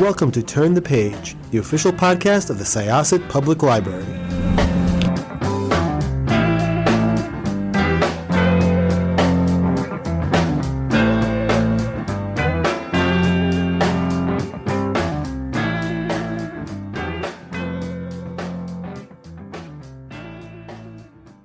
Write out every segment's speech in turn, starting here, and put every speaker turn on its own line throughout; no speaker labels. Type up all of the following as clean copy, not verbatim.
welcome to Turn the Page, the official podcast of the Syosset Public Library.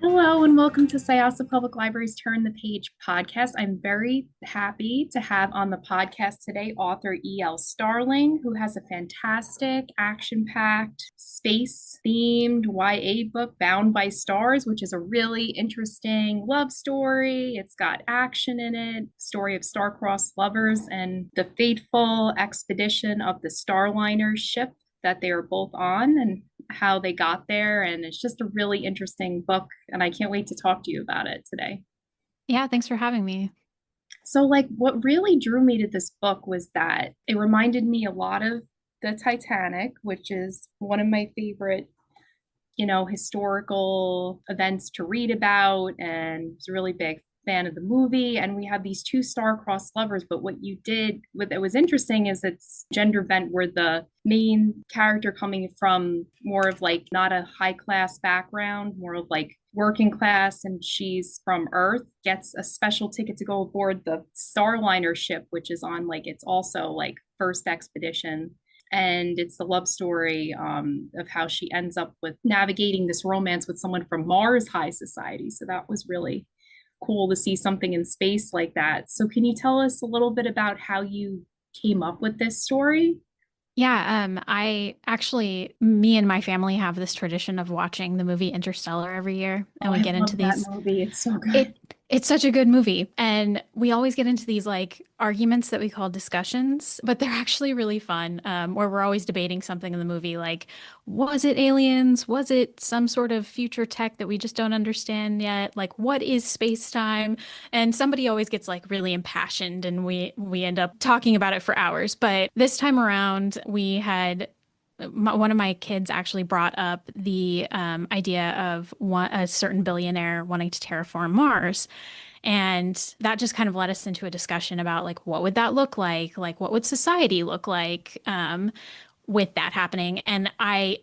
Hello and welcome to Syosset Public Library's Turn the Page podcast. I'm very happy to have on the podcast today author E.L. Starling, who has a fantastic, action-packed, space-themed YA book, Bound by Stars, which is a really interesting love story. It's got action in it, story of star-crossed lovers and the fateful expedition of the Starliner ship that they are both on and how they got there. And it's just a really interesting book. And I can't wait to talk to you about it today.
Yeah, thanks for having me.
So, what really drew me to this book was that it reminded me a lot of the Titanic, which is one of my favorite, historical events to read about. And was a really big fan of the movie. And we have these two star-crossed lovers. But what was interesting is it's gender bent, where the main character coming from more of like not a high class background, more of like working class, and she's from Earth, gets a special ticket to go aboard the Starliner ship, which is on it's also like first expedition. And it's the love story of how she ends up with navigating this romance with someone from Mars high society. So that was really cool to see something in space like that. So can you tell us a little bit about how you came up with this story?
Yeah, me and my family have this tradition of watching the movie Interstellar every year, and we
I
get
love
into
that
these.
movie. It's so good.
It's such a good movie, and we always get into these like arguments that we call discussions, but they're actually really fun. Where we're always debating something in the movie, like was it aliens? Was it some sort of future tech that we just don't understand yet? Like what is space-time? And somebody always gets like really impassioned, and we end up talking about it for hours. But this time around, one of my kids actually brought up the idea of a certain billionaire wanting to terraform Mars. And that just kind of led us into a discussion about like, what would that look like? Like, what would society look like with that happening? And I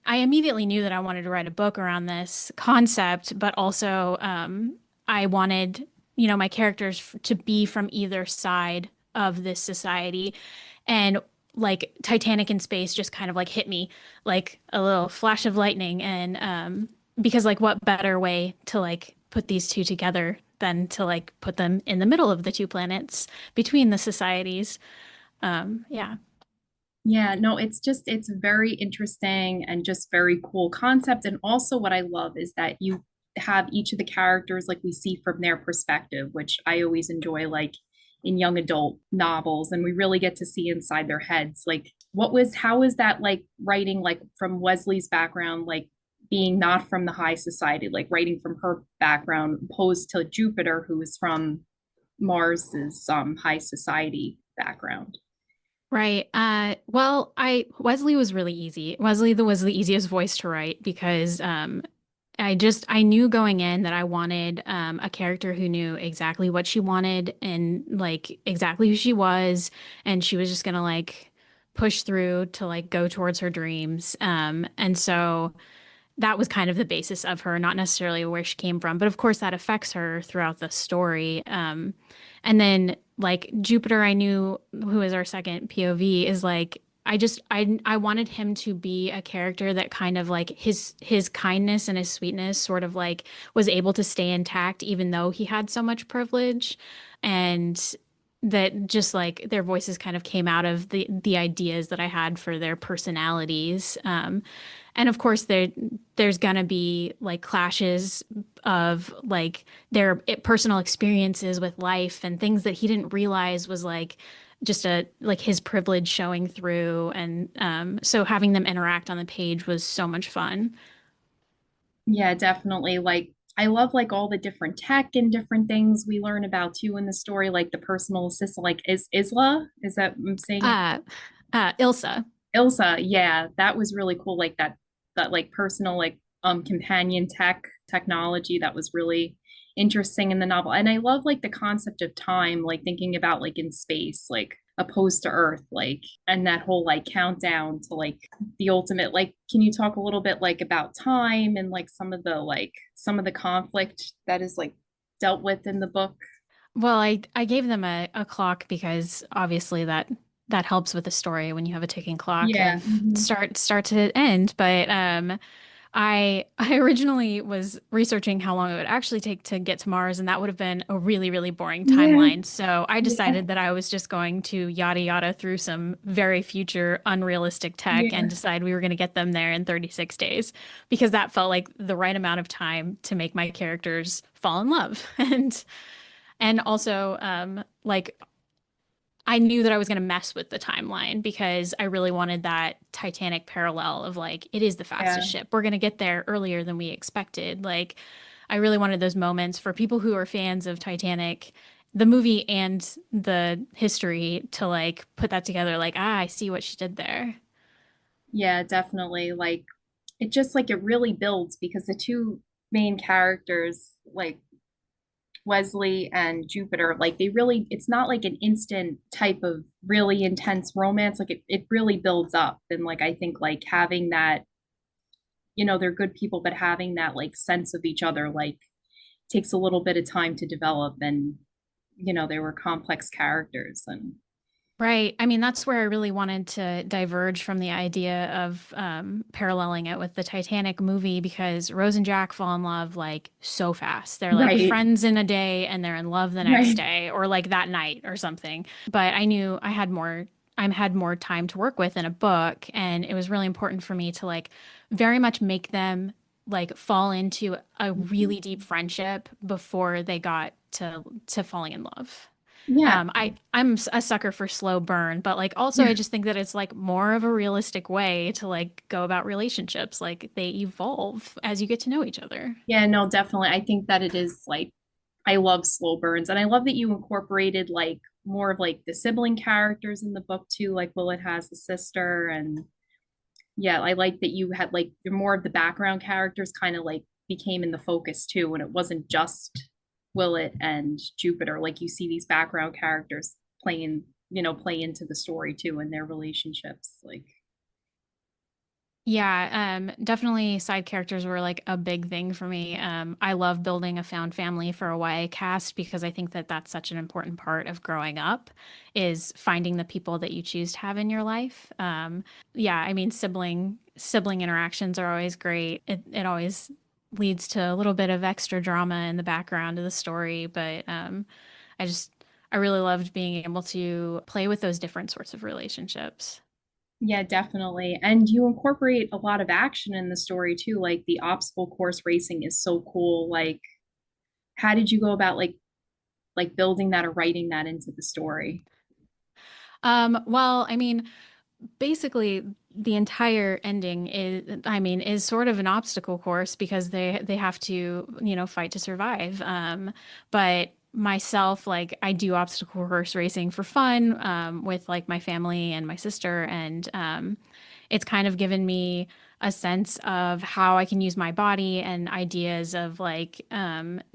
immediately knew that I wanted to write a book around this concept, but also I wanted, my characters to be from either side of this society. And like Titanic in space just kind of like hit me like a little flash of lightning. And because like what better way to like put these two together than to like put them in the middle of the two planets between the societies. Yeah.
Yeah, no, it's very interesting and just very cool concept. And also what I love is that you have each of the characters like we see from their perspective, which I always enjoy like in young adult novels, and we really get to see inside their heads. Like how was that like writing like from Wesley's background, like being not from the high society, like writing from her background opposed to Jupiter, who is from Mars's high society background?
Right. Well, Wesley was really easy. Was the easiest voice to write because I knew going in that I wanted a character who knew exactly what she wanted and like exactly who she was, and she was just gonna like push through to like go towards her dreams. And so that was kind of the basis of her, not necessarily where she came from, but of course that affects her throughout the story. And then like Jupiter, I knew, who is our second POV, is like I wanted him to be a character that kind of like his kindness and his sweetness sort of like was able to stay intact even though he had so much privilege, and that just like their voices kind of came out of the ideas that I had for their personalities. And of course there's gonna be like clashes of like their personal experiences with life and things that he didn't realize was like just a like his privilege showing through. And so having them interact on the page was so much fun.
Yeah, definitely. Like I love like all the different tech and different things we learn about too in the story, like the personal assistant, like is Isla, is that I'm saying it?
Uh, Ilsa.
Ilsa, yeah, that was really cool. Like that like personal like companion technology that was really interesting in the novel. And I love like the concept of time, like thinking about like in space, like opposed to Earth, like, and that whole like countdown to like the ultimate, like, can you talk a little bit like about time and like some of the conflict that is like dealt with in the book?
Well, I gave them a clock because obviously that helps with the story when you have a ticking clock
Yeah.
of start to end. But I originally was researching how long it would actually take to get to Mars, and that would have been a really boring
Yeah.
timeline. So I
Yeah.
decided that I was just going to yada yada through some very future unrealistic tech and
Yeah.
decide we were going to get them there in 36 days because that felt like the right amount of time to make my characters fall in love. And also, like I knew that I was going to mess with the timeline because I really wanted that Titanic parallel of like, it is the fastest
Yeah.
ship. We're going to get there earlier than we expected. Like, I really wanted those moments for people who are fans of Titanic, the movie and the history to like put that together. Like, I see what she did there.
Yeah, definitely. Like it just like it really builds because the two main characters, like Wesley and Jupiter, like they really, it's not like an instant type of really intense romance. Like it really builds up. And like I think like having that, they're good people, but having that like sense of each other, like takes a little bit of time to develop. And, they were complex characters and
Right. I mean, that's where I really wanted to diverge from the idea of paralleling it with the Titanic movie because Rose and Jack fall in love like so fast. They're like
right,
friends in a day and they're in love the next
right.
day or like that night or something. But I knew I had more time to work with in a book, and it was really important for me to like very much make them like fall into a really deep friendship before they got to falling in love.
Yeah.
I'm a sucker for slow burn, but like also I
Yeah.
just think that it's like more of a realistic way to like go about relationships. Like they evolve as you get to know each other.
Yeah, no, definitely. I think that it is like I love slow burns and I love that you incorporated like more of like the sibling characters in the book too. Like Willet has a sister and yeah, I like that you had like more of the background characters kind of like became in the focus too and it wasn't just Willet and Jupiter. Like you see these background characters playing, play into the story too and their relationships. Like
Yeah, definitely side characters were like a big thing for me. I love building a found family for a YA cast because I think that that's such an important part of growing up is finding the people that you choose to have in your life. Yeah, I mean sibling interactions are always great. It always leads to a little bit of extra drama in the background of the story, but I just I really loved being able to play with those different sorts of relationships.
yeah, definitely. And you incorporate a lot of action in the story too. Like the obstacle course racing is so cool. Like, how did you go about like building that or writing that into the story?
Well, I mean, basically the entire ending is sort of an obstacle course because they have to, fight to survive. But myself, like I do obstacle course racing for fun, with like my family and my sister, and it's kind of given me a sense of how I can use my body and ideas of like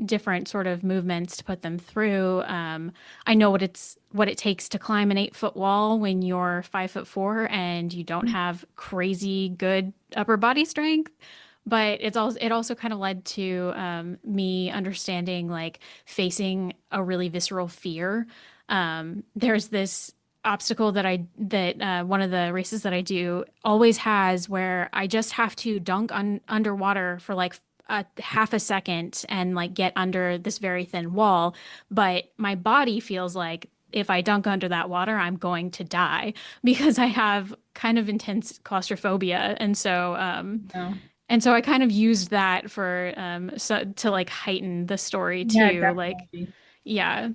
different sort of movements to put them through. I know what it takes to climb an 8 foot wall when you're 5'4" and you don't have crazy good upper body strength. But it also kind of led to me understanding like facing a really visceral fear. There's this obstacle that one of the races that I do always has where I just have to dunk underwater for like a half a second and like get under this very thin wall, but my body feels like if I dunk under that water, I'm going to die because I have kind of intense claustrophobia,
No.
and so I kind of used that for to like heighten the story
Yeah,
too. Like,
definitely.
yeah.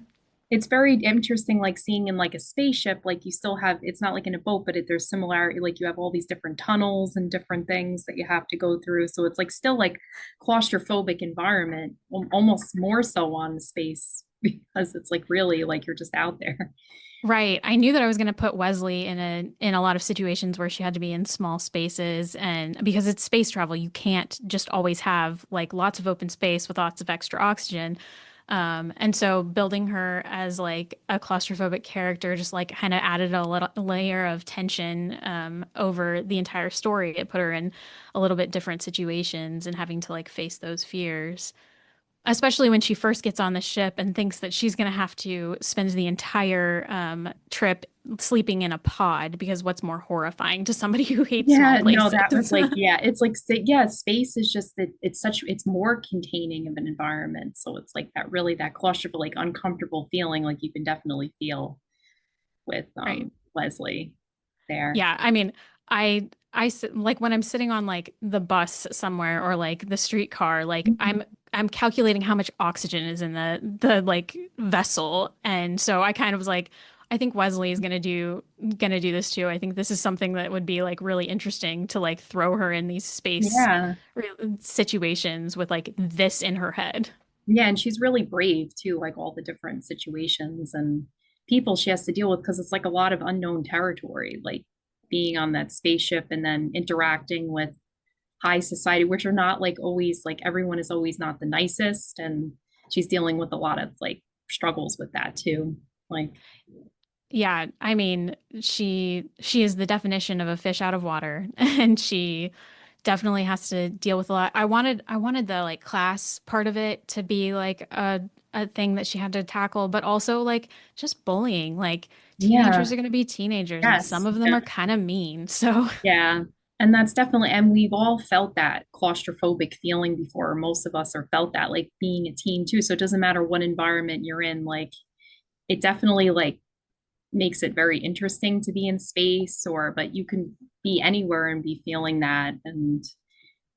It's very interesting, like seeing in like a spaceship, like you still have, it's not like in a boat, but there's similarity, like you have all these different tunnels and different things that you have to go through. So it's like still like claustrophobic environment, almost more so on space because it's like really like you're just out there.
Right. I knew that I was going to put Wesley in a lot of situations where she had to be in small spaces, and because it's space travel, you can't just always have like lots of open space with lots of extra oxygen. And so building her as like a claustrophobic character just like kind of added a little layer of tension over the entire story. It put her in a little bit different situations and having to like face those fears. Especially when she first gets on the ship and thinks that she's going to have to spend the entire trip sleeping in a pod, because what's more horrifying to somebody who hates small
Yeah, no, that was
places?
like, yeah, it's like, yeah, space is just that it's more containing of an environment. So it's like that really that claustrophobic, like uncomfortable feeling, like you can definitely feel with
Right.
Leslie there.
Yeah, I mean, like when I'm sitting on like the bus somewhere or like the streetcar, like
Mhm.
I'm calculating how much oxygen is in the like vessel. And so I kind of was like, I think Wesley is gonna do this too. I think this is something that would be like really interesting to like throw her in these space
Yeah.
situations with like this in her head.
Yeah, and she's really brave too, like all the different situations and people she has to deal with because it's like a lot of unknown territory, like being on that spaceship and then interacting with high society, which are not like always like everyone is always not the nicest, and she's dealing with a lot of like struggles with that too. Like,
Yeah, I mean, she is the definition of a fish out of water, and she definitely has to deal with a lot. I wanted the like class part of it to be like a thing that she had to tackle, but also like just bullying. Like teenagers
yeah,
are going to be teenagers, and some
yes,
of them
yeah,
are kind of mean. So,
yeah. And that's definitely, and we've all felt that claustrophobic feeling before. Most of us are felt that, like being a teen too. So it doesn't matter what environment you're in, like it definitely like makes it very interesting to be in space or but you can be anywhere and be feeling that and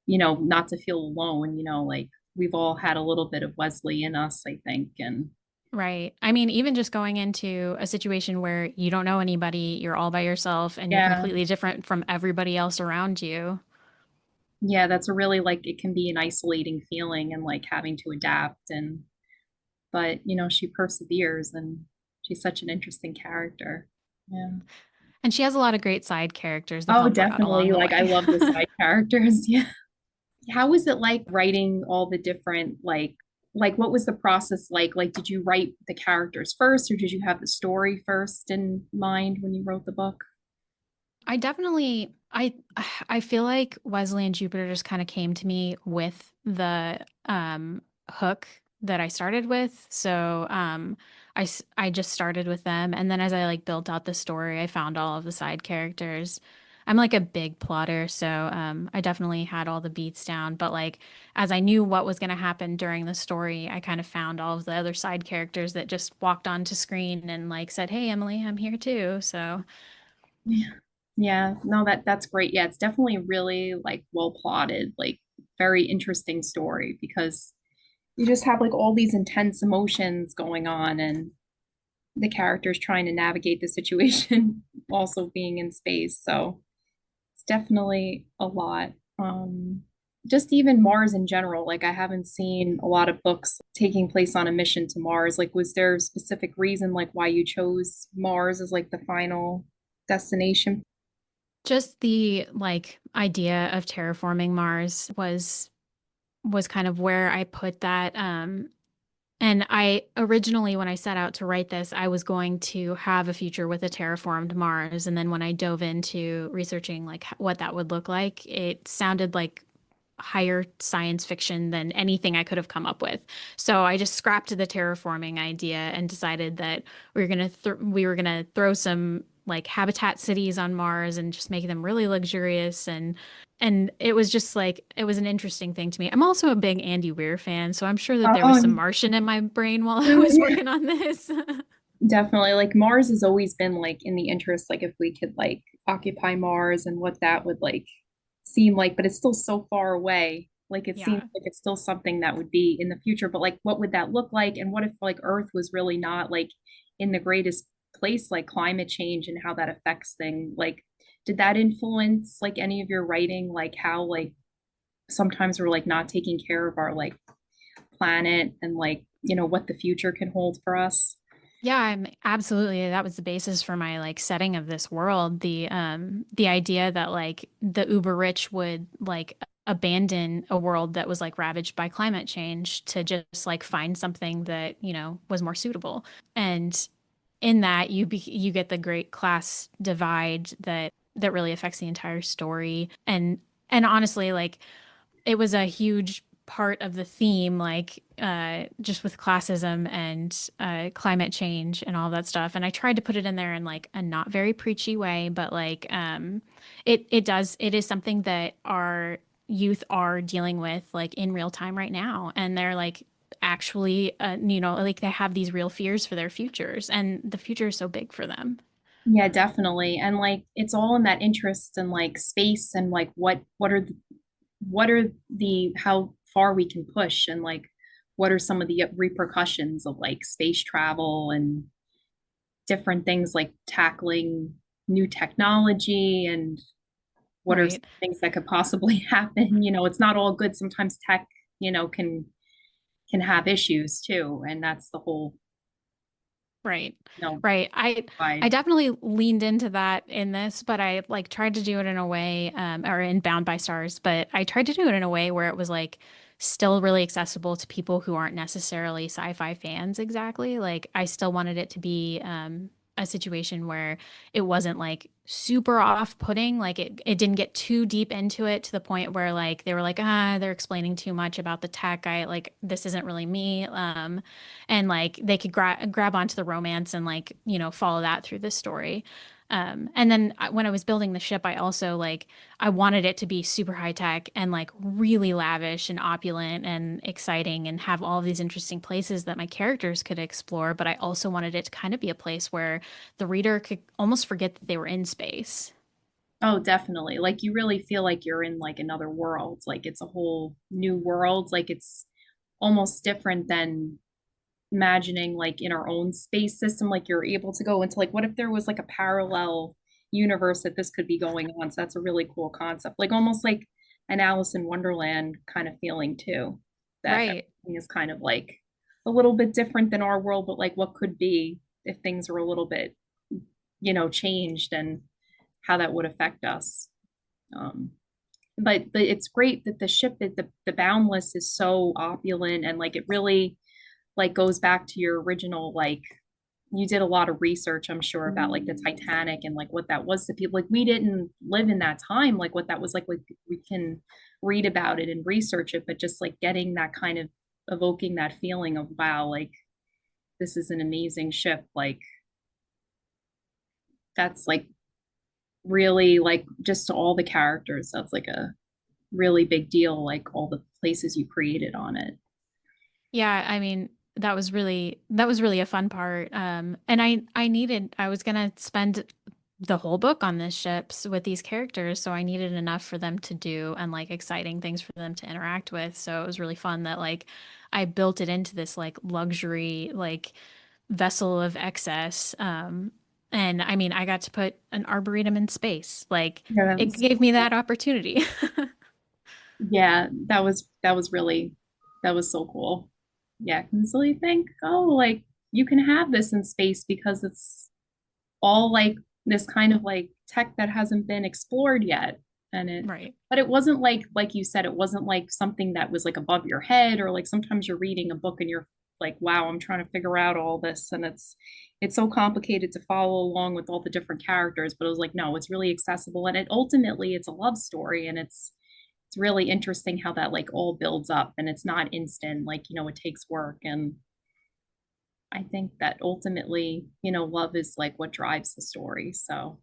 not to feel alone, like we've all had a little bit of Wesley in us, I think. And
right. I mean, even just going into a situation where you don't know anybody, you're all by yourself, and you're
yeah,
completely different from everybody else around you.
yeah, that's a really like it can be an isolating feeling and like having to adapt and but she perseveres and she's such an interesting character. Yeah.
And she has a lot of great side characters that
Oh,
help her out along
definitely,
the
like I
way.
love the side characters. Yeah. How was it like writing all the different like what was the process like? Like did you write the characters first or did you have the story first in mind when you wrote the book?
I definitely I feel like Wesley and Jupiter just kind of came to me with the hook that I started with. So I just started with them, and then as I like built out the story, I found all of the side characters. I'm like a big plotter, so I definitely had all the beats down, but like as I knew what was going to happen during the story, I kind of found all of the other side characters that just walked onto screen and like said, "Hey, Emily, I'm here too." So
Yeah. Yeah, no, that's great. Yeah, it's definitely really like well plotted, like very interesting story because you just have like all these intense emotions going on and the characters trying to navigate the situation also being in space. So it's definitely a lot. Just even Mars in general, like I haven't seen a lot of books taking place on a mission to Mars. Like, was there a specific reason like why you chose Mars as like the final destination?
just the like idea of terraforming Mars was kind of where I put that. And I originally, when I set out to write this, I was going to have a future with a terraformed Mars. And then when I dove into researching like what that would look like, it sounded like higher science fiction than anything I could have come up with. So I just scrapped the terraforming idea and decided that we were gonna throw some like habitat cities on Mars and just make them really luxurious, and it was just like it was an interesting thing to me. I'm also a big Andy Weir fan, so I'm sure that there was some
Oh,
Martian in my brain while I was
yeah.
working on this.
Definitely. Like Mars has always been like in the interest, like if we could like occupy Mars and what that would like seem like, but it's still so far away. Like it seems
Yeah.
like it's still something that would be in the future, but like what would that look like? And what if like Earth was really not like in the greatest place, like climate change and how that affects things? Like, did that influence like any of your writing? Like how like sometimes we're like not taking care of our like planet and like, what the future can hold for us?
Yeah, I'm absolutely. That was the basis for my like setting of this world. The idea that like the uber rich would like abandon a world that was like ravaged by climate change to just like find something that, was more suitable. And in that you get the great class divide that really affects the entire story. And honestly, like it was a huge part of the theme, like just with classism and climate change and all that stuff. And I tried to put it in there in like a not very preachy way, but like it is something that our youth are dealing with like in real time right now, and they're like actually like they have these real fears for their futures, and the future is so big for them.
Yeah, definitely. And like it's all in that interest in like space and like what are the how far we can push and like what are some of the repercussions of like space travel and different things like tackling new technology and what are some
Right.
things that could possibly happen. It's not all good. Sometimes tech, can have issues too. And that's the whole,
Right.
you know,
Right. I
side.
definitely leaned into that in this, but I like tried to do it in a way, or in Bound by Stars, but I tried to do it in a way where it was like still really accessible to people who aren't necessarily sci-fi fans exactly. Like I still wanted it to be a situation where it wasn't like super off-putting. Like it didn't get too deep into it to the point where like they were like, they're explaining too much about the tech. I like this isn't really me. And like they could grab onto the romance and like follow that through the story. And then when I was building the ship, I also like I wanted it to be super high tech and like really lavish and opulent and exciting and have all these interesting places that my characters could explore. But I also wanted it to kind of be a place where the reader could almost forget that they were in space.
Oh, definitely. Like you really feel like you're in like another world. Like it's a whole new world. Like it's almost different than imagining like in our own space system, like you're able to go into like what if there was like a parallel universe that this could be going on. So that's a really cool concept, like almost like an Alice in Wonderland kind of feeling too, that
Right.
everything is kind of like a little bit different than our world, but like what could be if things were a little bit changed and how that would affect us. um but it's great that the ship that the Boundless is so opulent and like it really like goes back to your original, like you did a lot of research, I'm sure, about like the Titanic and like what that was to people. Like we didn't live in that time, like what that was like we can read about it and research it, but just like getting that kind of evoking that feeling of wow, like this is an amazing ship. Like that's like really like just to all the characters, that's like a really big deal, like all the places you created on it.
Yeah, I mean, that was really a fun part. And I was gonna spend the whole book on this ships with these characters, so I needed enough for them to do and like exciting things for them to interact with. So it was really fun that like I built it into this like luxury like vessel of excess. And I mean, I got to put an arboretum in space. Like
Yeah, that
it
was
gave me that opportunity.
yeah, that was really that was so cool. Yeah, I can really think, oh, like you can have this in space because it's all like this kind of like tech that hasn't been explored yet. And it
Right.
but it wasn't like you said, it wasn't like something that was like above your head or like sometimes you're reading a book and you're like, wow, I'm trying to figure out all this and it's so complicated to follow along with all the different characters, but it was like, no, it's really accessible and it ultimately it's a love story and it's really interesting how that like all builds up and it's not instant, like it takes work. And I think that ultimately love is like what drives the story. So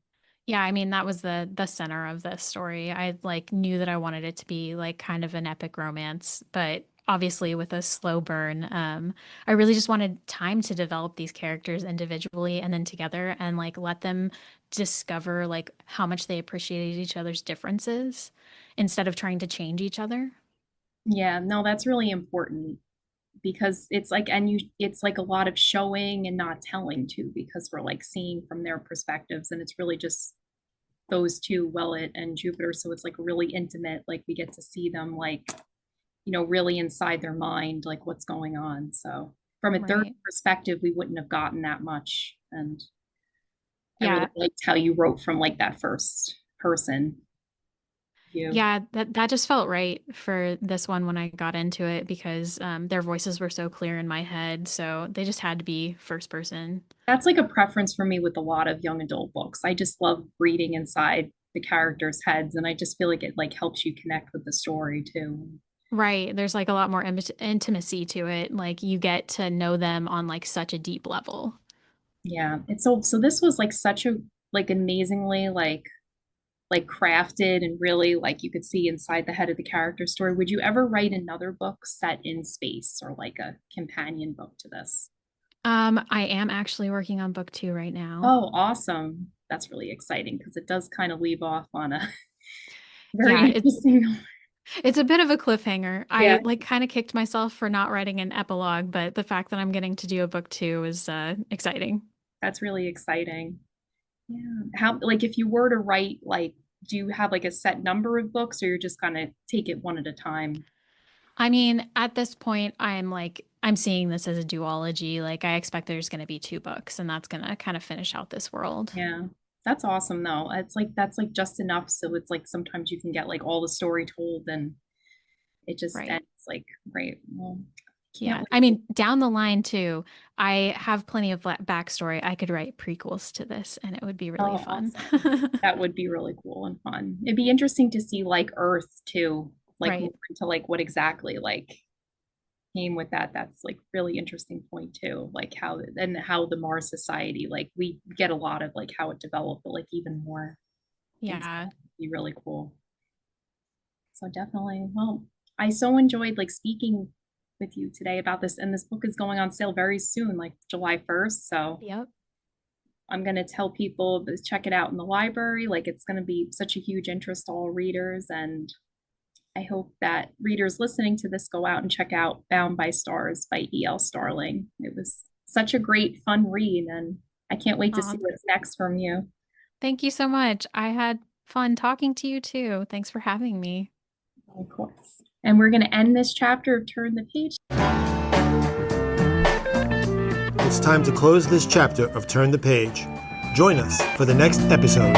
Yeah, I mean that was the center of this story. I like knew that I wanted it to be like kind of an epic romance, but obviously with a slow burn. I really just wanted time to develop these characters individually and then together and like let them discover like how much they appreciated each other's differences instead of trying to change each other.
yeah, no, that's really important because it's like and you it's like a lot of showing and not telling too, because we're like seeing from their perspectives and it's really just those two, Wellet and Jupiter. So it's like really intimate, like we get to see them like really inside their mind, like what's going on. So from a third
Right.
perspective, we wouldn't have gotten that much. And I really
Yeah.
liked how you wrote from like that first person. you.
Yeah, that just felt right for this one when I got into it because their voices were so clear in my head. So they just had to be first person.
That's like a preference for me with a lot of young adult books. I just love reading inside the characters' heads, and I just feel like it like helps you connect with the story too.
Right. There's like a lot more intimacy to it. Like you get to know them on like such a deep level.
Yeah. It's so this was like such a like amazingly like crafted and really like you could see inside the head of the character story. Would you ever write another book set in space or like a companion book to this?
I am actually working on book 2 right now.
Oh, awesome. That's really exciting because it does kind of leave off on a very
Yeah,
interesting.
it's a bit of a cliffhanger.
Yeah,
I like kind of kicked myself for not writing an epilogue, but the fact that I'm getting to do a book 2 is exciting.
that's really exciting. Yeah. How, like, if you were to write, like, do you have like a set number of books or you're just gonna take it one at a time?
I mean, at this point, I'm seeing this as a duology. Like I expect there's going to be 2 books and that's going to kind of finish out this world.
Yeah. That's awesome though. It's like that's like just enough so it's like sometimes you can get like all the story told and it just
Right.
ends like right. Well, can't
Yeah.
wait.
I mean, down the line too, I have plenty of backstory. I could write prequels to this and it would be really
Oh,
fun.
awesome. That would be really cool and fun. It'd be interesting to see like Earth too, like more
Right.
into like what exactly like came with that. That's like really interesting point too, like how and how the Mars society, like we get a lot of like how it developed, but like even more into
Yeah.
that would be really cool. So definitely, well, I so enjoyed like speaking with you today about this, and this book is going on sale very soon, like July 1st. So
Yep.
I'm gonna tell people to check it out in the library. Like it's gonna be such a huge interest to all readers, and I hope that readers listening to this go out and check out Bound by Stars by E.L. Starling. It was such a great, fun read, and I can't wait to see
Aw,
what's next from you.
thank you so much. I had fun talking to you too. Thanks for having me.
Of course. And we're going to end this chapter of Turn the Page.
It's time to close this chapter of Turn the Page. Join us for the next episode.